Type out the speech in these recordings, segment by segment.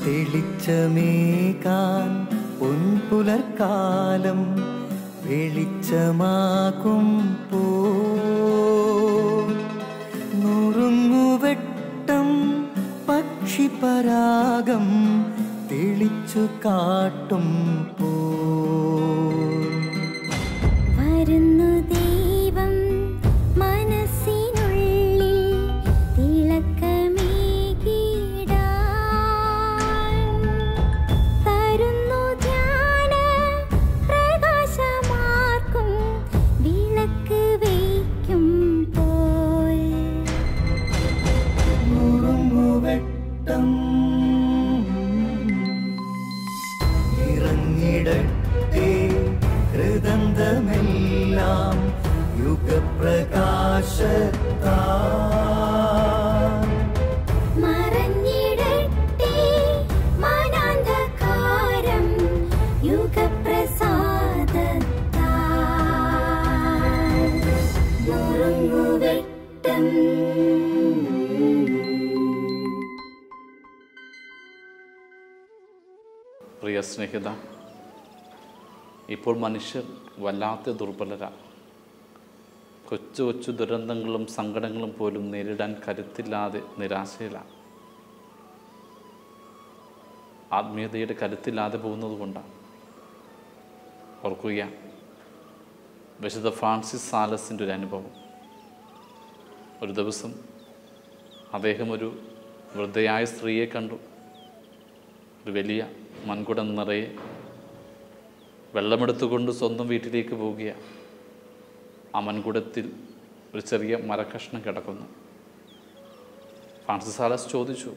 തെളിച്ചമേകാൻ പൊൻപുലർക്കാലം വെളിച്ചമാകുമ്പോ നുറുങ്ങുവെട്ടം പക്ഷിപരാഗം തെളിച്ചു കാട്ടുമ്പോ വരുന്നു ദൈവം മനസ്സിനുള്ളിൽ തിളക്കമേകിടാൻ തരുന്നു ധ്യാന പ്രകാശമാർക്കും വിളക്ക് വയ്ക്കുമ്പോൾ നുറുങ്ങുവെട്ടം ഇറങ്ങിടട്ടെ ഹൃദന്തമെല്ലാം യുഗപ്രകാശത്താൽ മറഞ്ഞിടട്ടെ മനാന്ധകാരം യുഗപ്രസാദത്താൽ നുറുങ്ങുവെട്ടം. പ്രിയ സ്നേഹിത, ഇപ്പോൾ മനുഷ്യർ വല്ലാത്ത ദുർബലരാണ്. കൊച്ചു കൊച്ചു ദുരന്തങ്ങളും സങ്കടങ്ങളും പോലും നേരിടാൻ കരുത്തില്ലാതെ നിരാശയിലാണ്. ആത്മീയതയുടെ കരുത്തില്ലാതെ പോകുന്നത് കൊണ്ടാണ്. ഓർക്കുക, വിശുദ്ധ ഫ്രാൻസിസ് സാലസിൻ്റെ ഒരു അനുഭവം. ഒരു ദിവസം അദ്ദേഹം ഒരു വൃദ്ധയായ സ്ത്രീയെ കണ്ടു. ഒരു വലിയ മൺകുടം നിറയെ വെള്ളമെടുത്തുകൊണ്ട് സ്വന്തം വീട്ടിലേക്ക് പോവുകയാണ്. ആ മൺകുടത്തിൽ ഒരു ചെറിയ മരക്കഷ്ണം കിടക്കുന്നു. ഫ്രാൻസിസ് സാലസ് ചോദിച്ചു,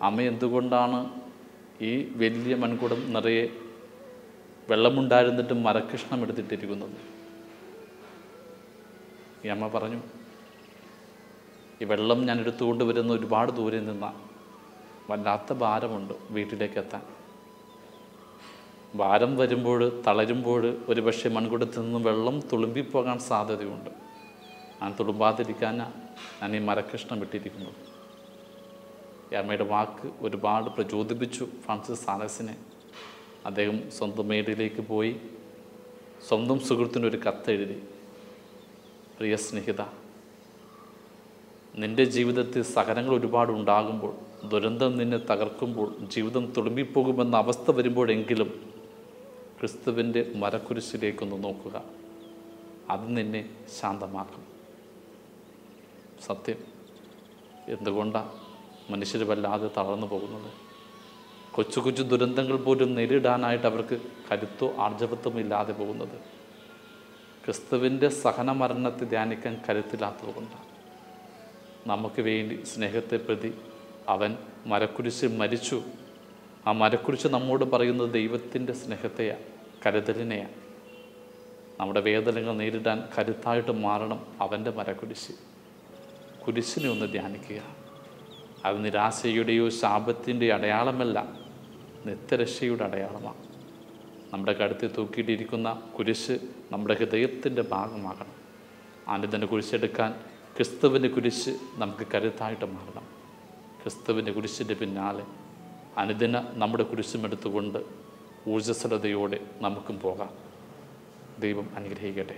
അമ്മ എന്തുകൊണ്ടാണ് ഈ വലിയ മൺകുടം നിറയെ വെള്ളമുണ്ടായിരുന്നിട്ടും മരക്കഷ്ണം എടുത്തിട്ടിരിക്കുന്നത്? ഈ അമ്മ പറഞ്ഞു, ഈ വെള്ളം ഞാൻ എടുത്തുകൊണ്ട് വരുന്ന ഒരുപാട് ദൂരെ നിന്നാണ്. വല്ലാത്ത ഭാരമുണ്ട് വീട്ടിലേക്ക് എത്താൻ. ഭാരം വരുമ്പോൾ, തളരുമ്പോൾ ഒരുപക്ഷെ മൺകുടത്തിൽ നിന്നും വെള്ളം തുളുമ്പിപ്പോകാൻ സാധ്യതയുണ്ട്. ഞാൻ തുളുമ്പാതിരിക്കാൻ ഞാൻ ഈ മരക്കഷ്ണം വിട്ടിരിക്കുന്നത്. ഈ അമ്മയുടെ വാക്ക് ഒരുപാട് പ്രചോദിപ്പിച്ചു ഫ്രാൻസിസ് സാലസിനെ. അദ്ദേഹം സ്വന്തം മേടിലേക്ക് പോയി സ്വന്തം സുഹൃത്തിനൊരു കത്തെഴുതി. പ്രിയ സ്നേഹിത, നിൻ്റെ ജീവിതത്തിൽ സഹനങ്ങൾ ഒരുപാട് ഉണ്ടാകുമ്പോൾ, ദുരന്തം നിന്നെ തകർക്കുമ്പോൾ, ജീവിതം തുളുമ്പിപ്പോകുമെന്ന അവസ്ഥ വരുമ്പോഴെങ്കിലും ക്രിസ്തുവിൻ്റെ മരക്കുരിശിലേക്കൊന്ന് നോക്കുക. അത് നിന്നെ ശാന്തമാക്കും. സത്യം, എന്തുകൊണ്ടാണ് മനുഷ്യർ വല്ലാതെ തളർന്നു പോകുന്നത്? കൊച്ചു കൊച്ചു ദുരന്തങ്ങൾ പോലും നേരിടാനായിട്ട് അവർക്ക് കരുത്തോ ആർജവത്വമോ ഇല്ലാതെ പോകുന്നത് ക്രിസ്തുവിൻ്റെ സഹനമരണത്തെ ധ്യാനിക്കാൻ കരുത്തില്ലാത്തതുകൊണ്ടാണ്. നമുക്ക് വേണ്ടി സ്നേഹത്തെ പ്രതി അവൻ മരക്കുരിശിൽ മരിച്ചു. ആ മരക്കുരിശ് നമ്മോട് പറയുന്നത് ദൈവത്തിൻ്റെ സ്നേഹത്തെയാണ്, കരുതലിനെയാണ്. നമ്മുടെ വേദനകൾ നേരിടാൻ കരുത്തായിട്ട് മാറണം അവൻ്റെ മരക്കുരിശ്. കുരിശിനെ ഒന്ന് ധ്യാനിക്കുക. അത് നിരാശയുടെയോ ശാപത്തിൻ്റെയോ അടയാളമല്ല, നിത്യരക്ഷയുടെ അടയാളമാണ്. നമ്മുടെ കഴുത്തിൽ തൂക്കിയിട്ടിരിക്കുന്ന കുരിശ് നമ്മുടെ ഹൃദയത്തിൻ്റെ ഭാഗമാകണം. അനുദിന കുരിശെടുക്കാൻ ക്രിസ്തുവിൻ്റെ കുരിശ് നമുക്ക് കരുത്തായിട്ട് മാറണം. ക്രിസ്തുവിൻ്റെ കുരിശിൻ്റെ പിന്നാലെ അനുദിന നമ്മുടെ കുരിശുമെടുത്തുകൊണ്ട് ഊർജ്ജസ്വലതയോടെ നമുക്കും പോകാം. ദൈവം അനുഗ്രഹിക്കട്ടെ.